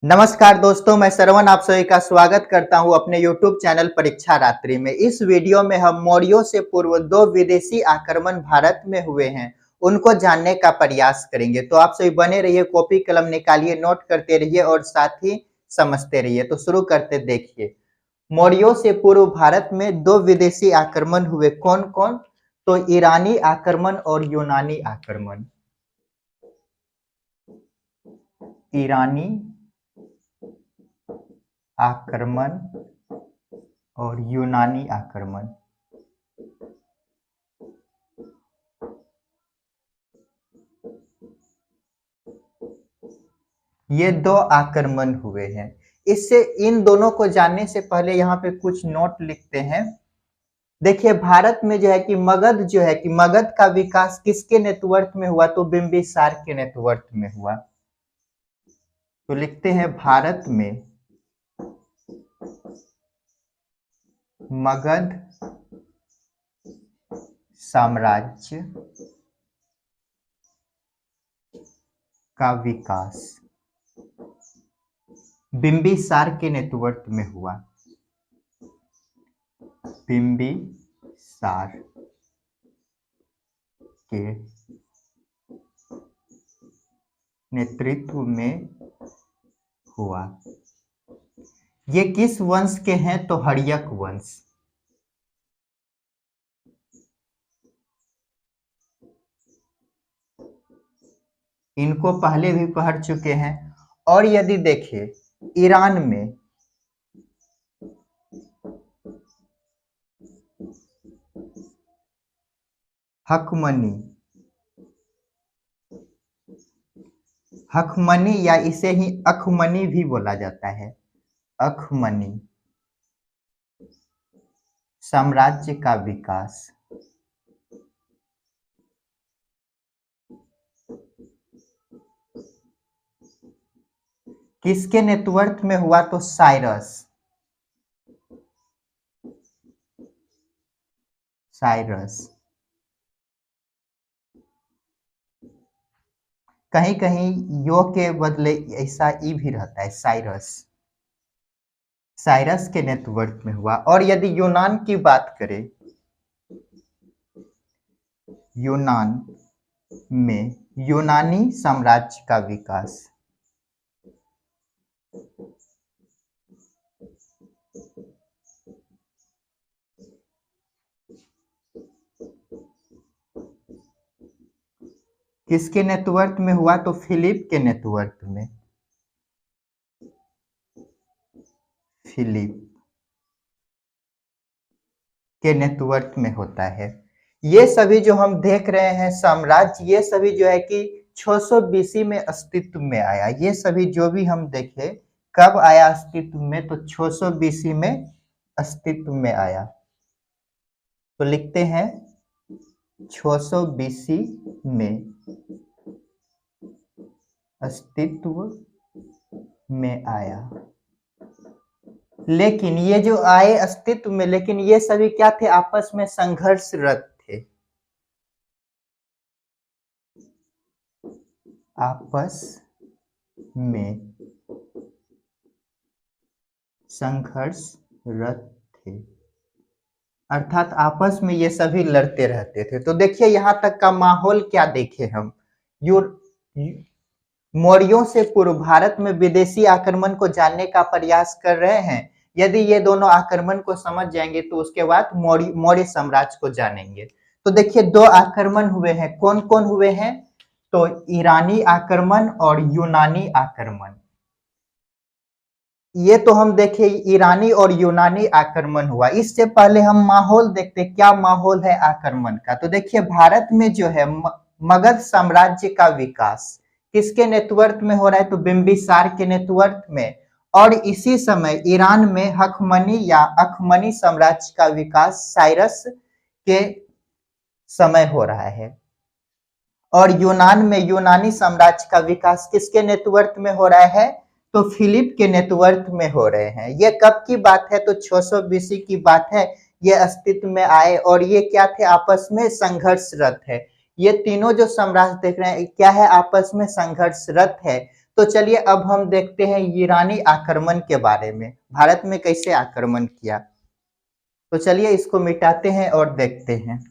नमस्कार दोस्तों, मैं श्रवण आप सभी का स्वागत करता हूं अपने YouTube चैनल परीक्षा रात्रि में। इस वीडियो में हम मौर्यों से पूर्व दो विदेशी आक्रमण भारत में हुए हैं, उनको जानने का प्रयास करेंगे। तो आप सभी बने रहिए, कॉपी कलम निकालिए, नोट करते रहिए और साथ ही समझते रहिए। तो शुरू करते देखिए, मौर्यों से पूर्व भारत में दो विदेशी आक्रमण हुए, कौन-कौन? तो ईरानी आक्रमण और यूनानी आक्रमण। ईरानी आक्रमण और यूनानी आक्रमण। ये दो आक्रमण हुए हैं। इससे इन दोनों को जानने से पहले यहाँ पे कुछ नोट लिखते हैं। देखिए, भारत में जो है कि मगध का विकास किसके नेतृत्व में हुआ? तो बिंबिसार के नेतृत्व में हुआ। तो लिखते हैं भारत में मगध साम्राज्य का विकास बिंबिसार के नेतृत्व में हुआ। बिंबिसार के नेतृत्व में हुआ। ये किस वंश के हैं? तो हर्यक वंश। इनको पहले भी पढ़ चुके हैं। और यदि देखें, ईरान में हखमनी या इसे ही अखमनी भी बोला जाता है, अखमनी साम्राज्य का विकास किसके नेतृत्व में हुआ? तो साइरस कहीं कहीं यो के बदले ऐसा ई भी रहता है, साइरस के नेतृत्व में हुआ। और यदि यूनान की बात करें, यूनान में यूनानी साम्राज्य का विकास किसके नेतृत्व में हुआ? तो फिलिप के नेतृत्व में। फिलिप के नेतृत्व में होता है। ये सभी जो हम देख रहे हैं साम्राज्य, ये सभी जो है कि 600 बीसी में अस्तित्व में आया। ये सभी जो भी हम देखे कब आया अस्तित्व में? तो 600 बीसी में अस्तित्व में आया। तो लिखते हैं 600 बीसी में अस्तित्व में आया। लेकिन ये जो आए अस्तित्व में, लेकिन ये सभी क्या थे? आपस में संघर्षरत थे, आपस में संघर्षरत थे, अर्थात आपस में ये सभी लड़ते रहते थे। तो देखिए, यहाँ तक का माहौल क्या देखे हम। मौर्यों से पूर्व भारत में विदेशी आक्रमण को जानने का प्रयास कर रहे हैं। यदि ये दोनों आक्रमण को समझ जाएंगे तो उसके बाद मौर्य साम्राज्य को जानेंगे। तो देखिए, दो आक्रमण हुए हैं, कौन कौन हुए हैं? तो ईरानी आक्रमण और यूनानी आक्रमण। ये तो हम देखे ईरानी और यूनानी आक्रमण हुआ। इससे पहले हम माहौल देखते, क्या माहौल है आक्रमण का। तो देखिए, भारत में जो है मगध साम्राज्य का विकास किसके नेतृत्व में हो रहा है? तो बिंबिसार के नेतृत्व में। और इसी समय ईरान में हखमनी या अखमनी साम्राज्य का विकास साइरस के समय हो रहा है। और यूनान में यूनानी साम्राज्य का विकास किसके नेतृत्व में हो रहा है? तो फिलिप के नेतृत्व में हो रहे हैं। ये कब की बात है? तो 600 बीसी की बात है। ये अस्तित्व में आए और ये क्या थे? आपस में संघर्षरत है। ये तीनों जो साम्राज्य देख रहे हैं क्या है? आपस में संघर्षरत है। तो चलिए अब हम देखते हैं ईरानी आक्रमण के बारे में, भारत में कैसे आक्रमण किया। तो चलिए इसको मिटाते हैं और देखते हैं।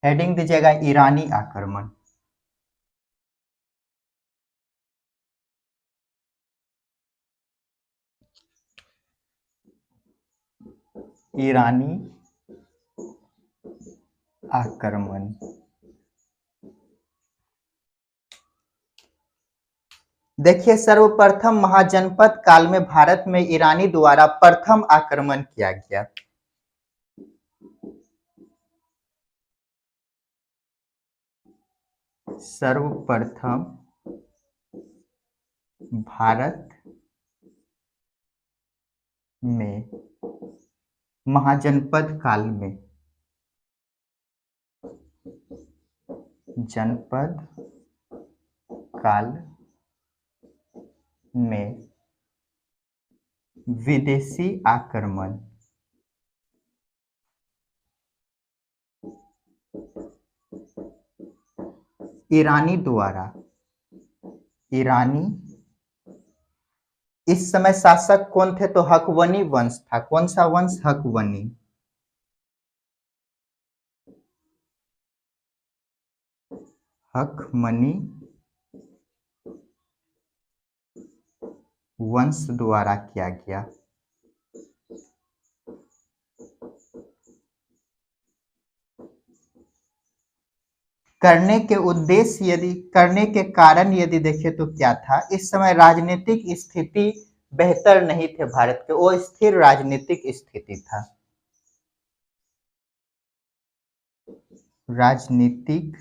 हेडिंग दीजिएगा ईरानी आक्रमण। ईरानी आक्रमण। देखिए सर्वप्रथम महाजनपद काल में भारत में ईरानी द्वारा प्रथम आक्रमण किया गया। सर्वप्रथम भारत में महाजनपद काल में, जनपद काल में विदेशी आक्रमण। ईरानी द्वारा, ईरानी इस समय शासक कौन थे? तो हकवनी वंश था। कौन सा वंश? हकवनी। हकमनी वंश द्वारा किया गया। करने के उद्देश्य यदि, करने के कारण यदि देखें तो क्या था? इस समय राजनीतिक स्थिति बेहतर नहीं थे भारत के, वो स्थिर राजनीतिक स्थिति था। राजनीतिक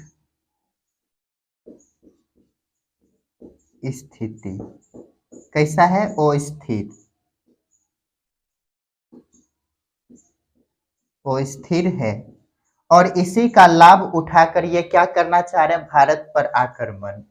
स्थिति कैसा है? अस्थिर, अस्थिर है। और इसी का लाभ उठाकर ये क्या करना चाह रहे हैं? भारत पर आक्रमण।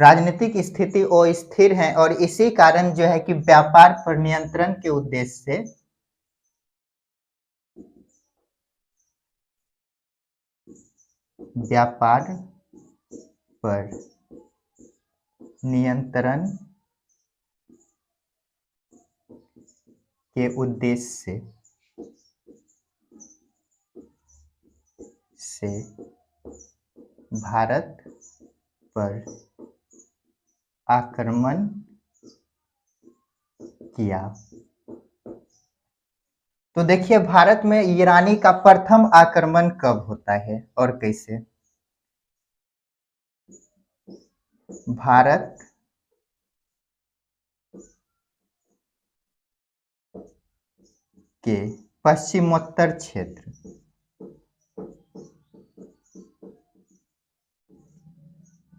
राजनीतिक स्थिति अस्थिर है और इसी कारण जो है कि व्यापार पर नियंत्रण के उद्देश्य से व्यापार पर नियंत्रण के उद्देश्य से भारत पर आक्रमण किया। तो देखिए भारत में ईरानी का प्रथम आक्रमण कब होता है और कैसे? भारत के पश्चिमोत्तर क्षेत्र,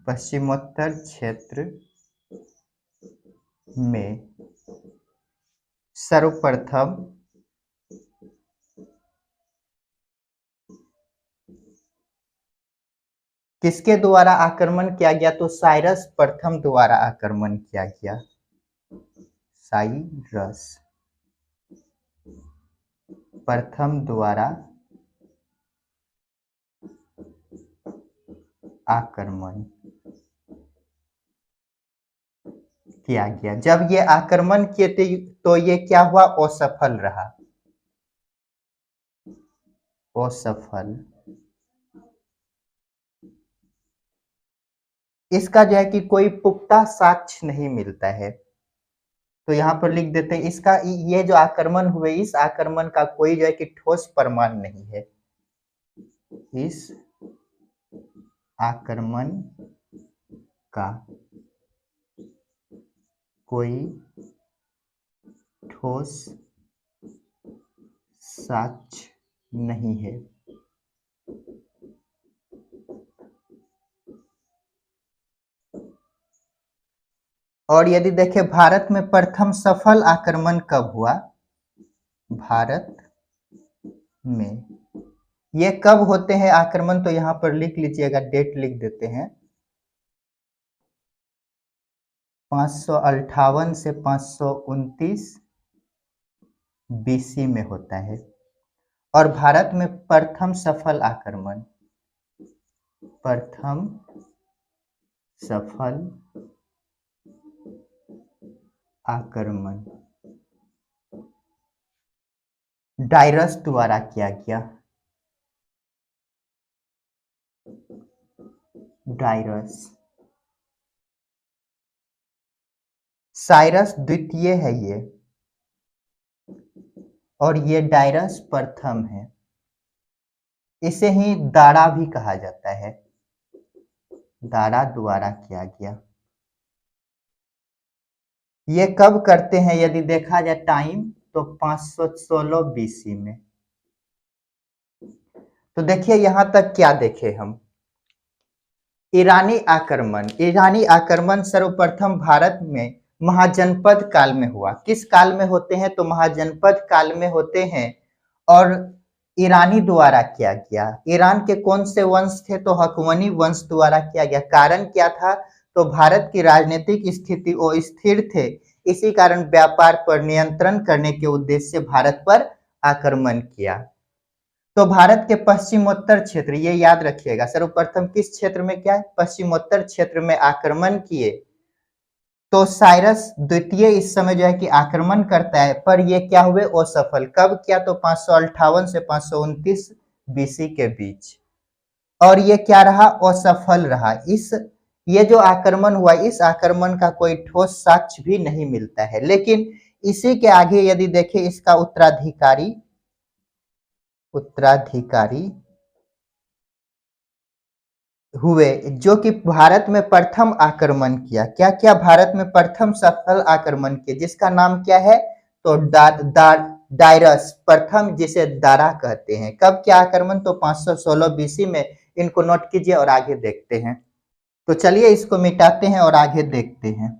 पश्चिमोत्तर क्षेत्र में सर्वप्रथम किसके द्वारा आक्रमण किया गया? तो साइरस प्रथम द्वारा आक्रमण किया गया। साइरस प्रथम द्वारा आक्रमण किया गया। जब ये आक्रमण किए थे तो ये क्या हुआ? असफल रहा। असफल। इसका जो है कि कोई पुख्ता साक्ष्य नहीं मिलता है, तो यहाँ पर लिख देते हैं इसका, ये जो आक्रमण हुए इस आक्रमण का कोई जो है कि ठोस प्रमाण नहीं है। इस आक्रमण का कोई ठोस साक्ष्य नहीं है। और यदि देखें भारत में प्रथम सफल आक्रमण कब हुआ, भारत में ये कब होते हैं आक्रमण, तो यहां पर लिख लीजिएगा, डेट लिख देते हैं। 558 से 529 बीसी में होता है। और भारत में प्रथम सफल आक्रमण, प्रथम सफल आक्रमण डायरस द्वारा किया गया, डायरस। साइरस द्वितीय है ये, और ये डायरस प्रथम है। इसे ही दारा भी कहा जाता है, दारा द्वारा किया गया। ये कब करते हैं यदि देखा जाए टाइम, तो 516 बीसी में। तो देखिए यहां तक क्या देखे हम, ईरानी आक्रमण। ईरानी आक्रमण सर्वप्रथम भारत में महाजनपद काल में हुआ। किस काल में होते हैं, तो महाजनपद काल में होते हैं, और ईरानी द्वारा किया गया। ईरान के कौन से वंश थे, तो हकमनी वंश द्वारा किया गया। कारण क्या था, तो भारत की राजनीतिक स्थिति वो स्थिर थे, इसी कारण व्यापार पर नियंत्रण करने के उद्देश्य से भारत पर आक्रमण किया। तो भारत के पश्चिमोत्तर क्षेत्र, ये याद रखिएगा, सर्वप्रथम किस क्षेत्र में क्या है, पश्चिमोत्तर क्षेत्र में आक्रमण किए। तो साइरस द्वितीय इस समय जो है कि आक्रमण करता है, पर ये क्या हुए, असफल। कब किया, तो 558 से 529 बीसी के बीच। और ये क्या रहा, असफल रहा। इस ये जो आक्रमण हुआ, इस आक्रमण का कोई ठोस साक्ष्य भी नहीं मिलता है। लेकिन इसी के आगे यदि देखें, इसका उत्तराधिकारी हुए, जो कि भारत में प्रथम आक्रमण किया। क्या क्या, भारत में प्रथम सफल आक्रमण किया, जिसका नाम क्या है, तो डायरस प्रथम, जिसे दारा कहते हैं। कब क्या आक्रमण, तो 516 बीसी में। इनको नोट कीजिए और आगे देखते हैं। तो चलिए इसको मिटाते हैं और आगे देखते हैं।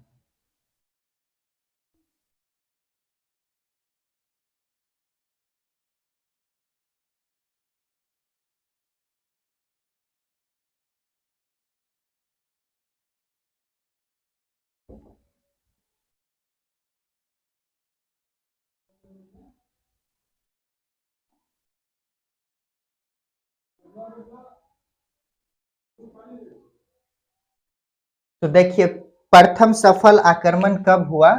तो देखिए प्रथम सफल आक्रमण कब हुआ,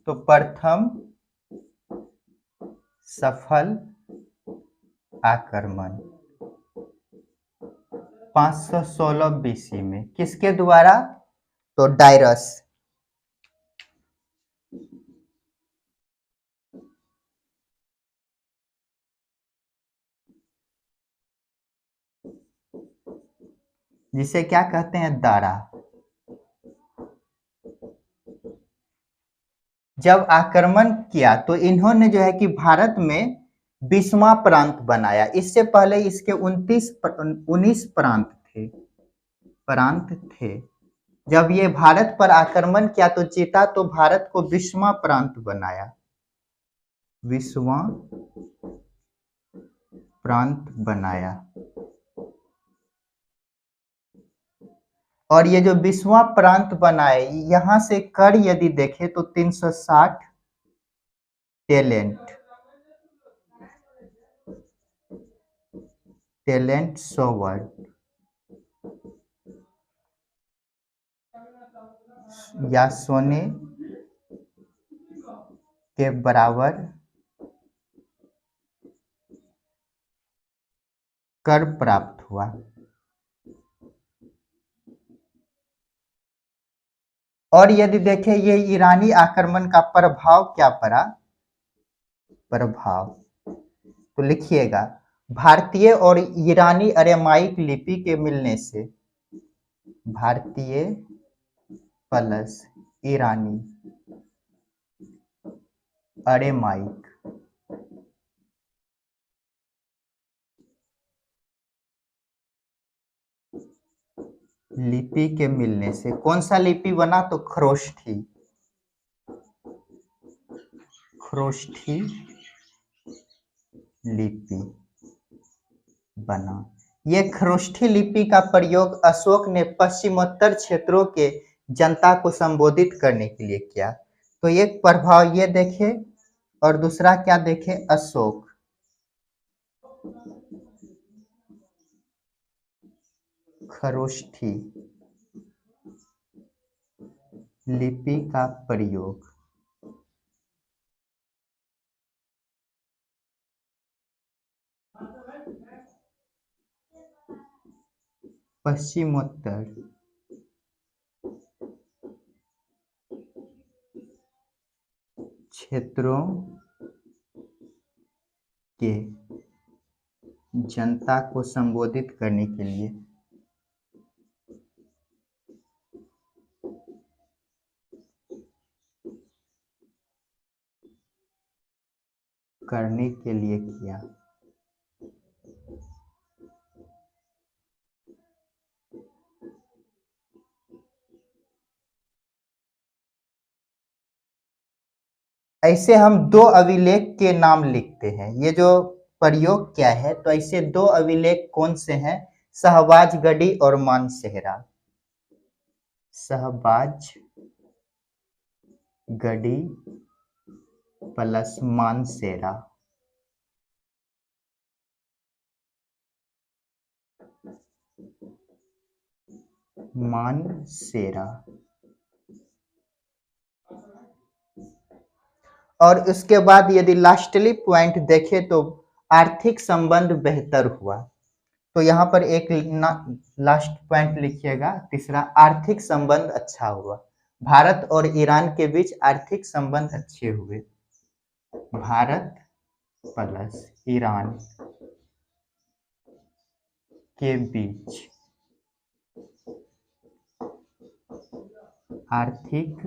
तो प्रथम सफल आक्रमण 516 बीसी में। किसके द्वारा, तो डायरस। जिसे क्या कहते हैं, दारा। जब आक्रमण किया तो इन्होंने जो है कि भारत में 20वां प्रांत बनाया। इससे पहले इसके 19 प्रांत थे। जब ये भारत पर आक्रमण किया तो जीता, तो भारत को 20वां प्रांत बनाया, 20वां प्रांत बनाया। और ये जो 20वां प्रांत बनाए, यहां से कर यदि देखें तो 360 टैलेंट सोवर्ड या सोने के बराबर कर प्राप्त हुआ। और यदि देखें ये ईरानी आक्रमण का प्रभाव क्या पड़ा, प्रभाव तो लिखिएगा, भारतीय और ईरानी अरेमाइक लिपि के मिलने से, भारतीय प्लस ईरानी अरेमाइक लिपि के मिलने से कौन सा लिपि बना? तो खरोष्ठी, खरोष्ठी लिपि बना। ये खरोष्ठी लिपि का प्रयोग अशोक ने पश्चिमोत्तर क्षेत्रों के जनता को संबोधित करने के लिए किया। तो एक प्रभाव ये देखे और दूसरा क्या देखे? अशोक, खरोष्ठी लिपि का प्रयोग पश्चिमोत्तर क्षेत्रों के जनता को संबोधित करने के लिए किया। ऐसे हम दो अभिलेख के नाम लिखते हैं। ये जो प्रयोग क्या है, तो ऐसे दो अभिलेख कौन से हैं? शहबाजगढ़ी और मानसेहरा। शहबाजगढ़ी प्लस मानसेहरा। मानसेहरा। और उसके बाद यदि लास्टली पॉइंट देखें तो आर्थिक संबंध बेहतर हुआ। तो यहाँ पर एक लास्ट पॉइंट लिखिएगा, तीसरा, आर्थिक संबंध अच्छा हुआ। भारत और ईरान के बीच आर्थिक संबंध अच्छे हुए। भारत प्लस ईरान के बीच आर्थिक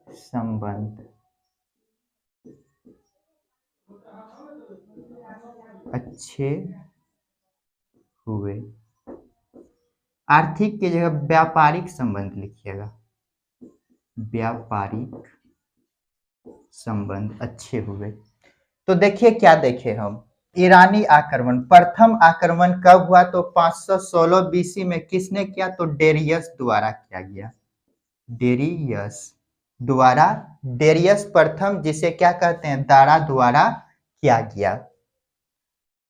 संबंध अच्छे हुए। आर्थिक की जगह व्यापारिक संबंध लिखिएगा, व्यापारिक संबंध अच्छे हुए। तो देखिए क्या देखे हम, ईरानी आक्रमण, प्रथम आक्रमण कब हुआ? तो 516 बीसी में किसने किया? तो डेरियस द्वारा किया गया। डेरियस द्वारा, डेरियस प्रथम, जिसे क्या कहते हैं? दारा द्वारा किया गया।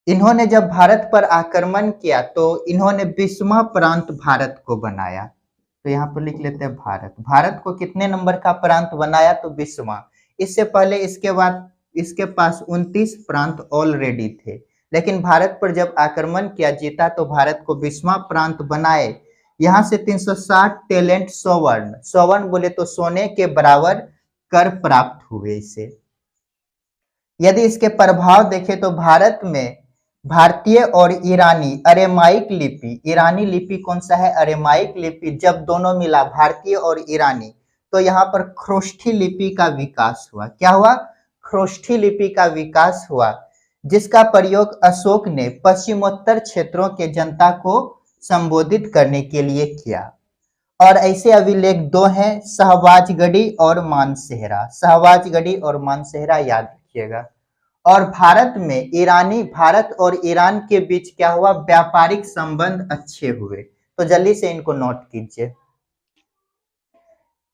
इन्होंने जब भारत पर आक्रमण किया तो इन्होंने 20वां प्रांत भारत को बनाया। तो यहाँ पर लिख लेते हैं भारत। भारत को कितने नंबर का प्रांत बनाया? तो 20वां। इससे पहले इसके बाद इसके पास 29 प्रांत ऑलरेडी थे, लेकिन भारत पर जब आक्रमण किया, जीता, तो भारत को 20वां प्रांत बनाए। यहाँ से 360 टैलेंट स्वर्ण, स्वर्ण बोले तो सोने के बराबर कर प्राप्त हुए इसे। यदि इसके प्रभाव देखें तो भारत में भारतीय और ईरानी अरेमाइक लिपि, ईरानी लिपि कौन सा है? अरेमाइक लिपि, जब दोनों मिला, भारतीय और ईरानी, तो यहाँ पर खरोष्ठी लिपि का विकास हुआ। क्या हुआ? खरोष्ठी लिपि का विकास हुआ, जिसका प्रयोग अशोक ने पश्चिमोत्तर क्षेत्रों के जनता को संबोधित करने के लिए किया। और ऐसे अभिलेख दो हैं, शहबाजगढ़ी और मानसेहरा। शहबाजगढ़ी और मानसेहरा याद रखिएगा। और भारत में भारत और ईरान के बीच क्या हुआ? व्यापारिक संबंध अच्छे हुए। तो जल्दी से इनको नोट कीजिए।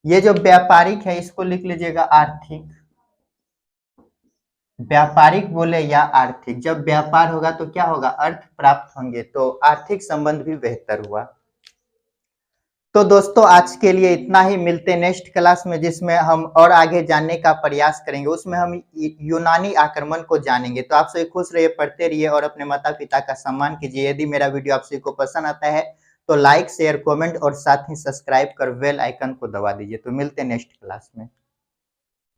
ये जो व्यापारिक है इसको लिख लीजिएगा आर्थिक। व्यापारिक बोले या आर्थिक, जब व्यापार होगा तो क्या होगा? अर्थ प्राप्त होंगे, तो आर्थिक संबंध भी बेहतर हुआ। तो दोस्तों आज के लिए इतना ही, मिलते नेक्स्ट क्लास में, जिसमें हम और आगे जानने का प्रयास करेंगे। उसमें हम यूनानी आक्रमण को जानेंगे। तो आप सभी खुश रहिए, पढ़ते रहिए और अपने माता पिता का सम्मान कीजिए। यदि मेरा वीडियो आप सभी को पसंद आता है तो लाइक, शेयर, कमेंट और साथ ही सब्सक्राइब कर बेल आइकन को दबा दीजिए। तो मिलते हैं नेक्स्ट क्लास में।